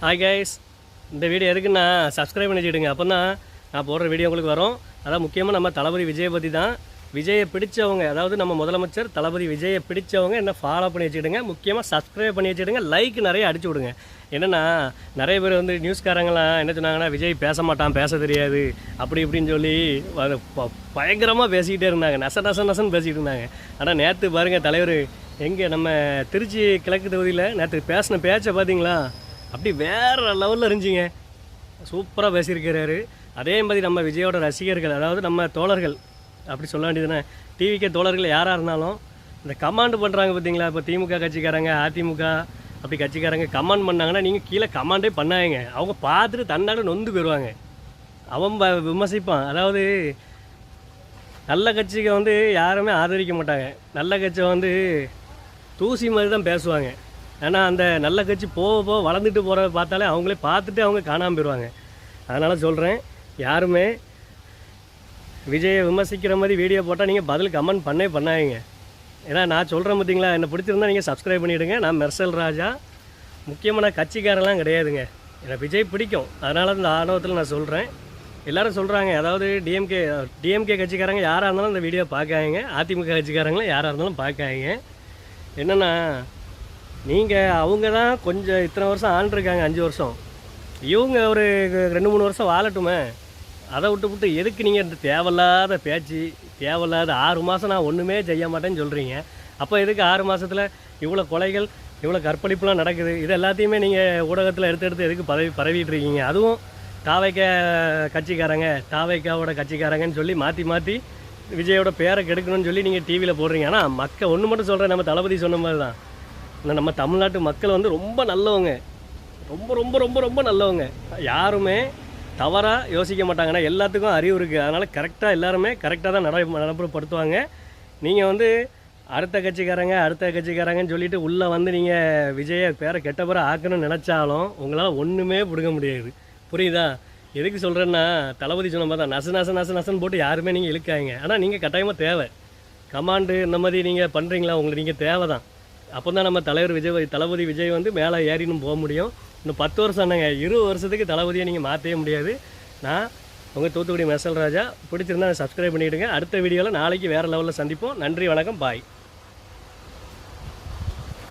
Hi guys, இந்த video எதுக்குன்னா subscribe பண்ணி வச்சுக்கிடுங்க. அப்போ தான் நான் போடுற வீடியோ உங்களுக்கு வரும். அதான் முக்கியமாக நம்ம தளபதி விஜயை பற்றி தான். விஜயை பிடிச்சவங்க, அதாவது நம்ம முதலமைச்சர் தளபதி விஜயை பிடிச்சவங்க என்ன ஃபாலோ பண்ணி வச்சுக்கிடுங்க. முக்கியமாக சப்ஸ்கிரைப் பண்ணி வச்சுக்கிடுங்க. லைக் நிறைய அடிச்சு விடுங்க. என்னென்னா நிறைய பேர் வந்து நியூஸ்காரங்களாம் என்ன சொன்னாங்கன்னா, விஜய் பேச மாட்டான், பேச தெரியாது அப்படி இப்படின்னு சொல்லி பயங்கரமாக பேசிக்கிட்டே இருந்தாங்க. நசன்னு பேசிக்கிட்டு இருந்தாங்க. ஆனால் நேற்று பாருங்கள், தலைவர் எங்கே நம்ம திருச்சி கிழக்கு தொகுதியில் நேற்று பேசின பேச்சை பார்த்தீங்களா? அப்படி வேறு லெவலில் இருந்துச்சிங்க. சூப்பராக பேசியிருக்கிறாரு. அதே மாதிரி நம்ம விஜயோட ரசிகர்கள், அதாவது நம்ம தோழர்கள் அப்படி சொல்ல வேண்டியதுன்னா, டிவிக்கே தோழர்கள் யாராக இருந்தாலும் இந்த கமாண்ட் பண்ணுறாங்க பார்த்தீங்களா? இப்போ திமுக கட்சிக்காரங்க, அதிமுக அப்படி கட்சிக்காரங்க கமாண்ட் பண்ணாங்கன்னா நீங்கள் கீழே கமாண்டே பண்ணாங்க. அவங்க பார்த்துட்டு தன்னால நொந்து போயிடுவாங்க. அவன் விமர்சிப்பான். அதாவது நல்ல கட்சிக்கு வந்து யாருமே ஆதரிக்க மாட்டாங்க. நல்ல கட்சியை வந்து தூசி மாதிரி தான் பேசுவாங்க. ஏன்னா அந்த நல்ல கட்சி போக வளர்ந்துட்டு போகிறத பார்த்தாலே அவங்களே பார்த்துட்டு அவங்க காணாமல் போயிடுவாங்க. அதனால் சொல்கிறேன், யாருமே விஜயை விமர்சிக்கிற மாதிரி வீடியோ போட்டால் நீங்கள் பதில் கமெண்ட் பண்ணாதீங்க. ஏன்னா நான் சொல்கிறேன் பார்த்தீங்களா, என்னை பிடிச்சிருந்தா நீங்கள் சப்ஸ்கிரைப் பண்ணிவிடுங்க. நான் மெர்சல் ராஜா. முக்கியமாக நான் கட்சிக்காரெல்லாம் கிடையாதுங்க. எனக்கு விஜய் பிடிக்கும். அதனால் இந்த ஆர்வத்தில் நான் சொல்கிறேன். எல்லோரும் சொல்கிறாங்க, அதாவது டிஎம்கே கட்சிக்காரங்க யாராக இருந்தாலும் இந்த வீடியோ பார்க்காங்க, அதிமுக கட்சிக்காரங்களும் யாராக இருந்தாலும் பார்க்காங்க. என்னென்னா அவங்க தான் கொஞ்சம் இத்தனை வருஷம் ஆண்டிருக்காங்க, 5 வருஷம். இவங்க ஒரு 2-3 வருஷம் வாழட்டுமே. அதை விட்டு எதுக்கு நீங்கள் இந்த தேவையில்லாத பேச்சு, தேவையில்லாத 6 மாதம் நான் ஒன்றுமே செய்ய மாட்டேன்னு சொல்கிறீங்க. அப்போ எதுக்கு 6 மாதத்தில் இவ்வளோ கொலைகள், இவ்வளோ கற்பழிப்புலாம் நடக்குது? இது எல்லாத்தையுமே நீங்கள் ஊடகத்தில் எடுத்து எதுக்கு பரவிட்டு இருக்கீங்க? அதுவும் தாவைக்க கட்சிக்காரங்க, தாவைக்காவோட கட்சிக்காரங்கன்னு சொல்லி மாற்றி விஜயோட பேரை கெடுக்கணும்னு சொல்லி நீங்கள் டிவியில் போடுறீங்க. ஆனால் மக்கள் ஒன்று மட்டும் சொல்கிறேன், நம்ம தளபதி சொன்ன மாதிரி தான். நம்ம தமிழ்நாட்டு மக்கள் வந்து ரொம்ப நல்லவங்க, ரொம்ப ரொம்ப ரொம்ப ரொம்ப நல்லவங்க. யாருமே தவறாக யோசிக்க மாட்டாங்கன்னா, எல்லாத்துக்கும் அறிவு இருக்குது. அதனால் கரெக்டாக எல்லாருமே கரெக்டாக தான் நடைமுறைப்படுத்துவாங்க. நீங்கள் வந்து அடுத்த கட்சிக்காரங்கன்னு சொல்லிவிட்டு உள்ளே வந்து நீங்கள் விஜயை பேரை கெட்ட பேரை ஆக்கணும்னு நினச்சாலும் உங்களால் ஒன்றுமே பிடுங்க முடியாது. புரியுதா? எதுக்கு சொல்கிறேன்னா, தளபதி சொன்ன மாதிரி தான் நசன்னு போட்டு யாருமே நீங்கள் இழுக்காங்க. ஆனால் நீங்கள் கட்டாயமாக தேவை. கமாண்டு இந்த மாதிரி நீங்கள் பண்ணுறீங்களா? உங்களுக்கு நீங்கள் தேவை தான். அப்போ தான் நம்ம தளபதி விஜய் வந்து மேலே ஏறினும் போக முடியும். இன்னும் 10 வருஷம் என்னங்க, 20 வருஷத்துக்கு தளபதியை நீங்கள் மாற்றவே முடியாது. நான் உங்கள் தூத்துக்குடி மெர்சல் ராஜா. பிடிச்சிருந்தா சப்ஸ்கிரைப் பண்ணிவிடுங்க. அடுத்த வீடியோவில் நாளைக்கு வேறு லெவலில் சந்திப்போம். நன்றி, வணக்கம், பாய்.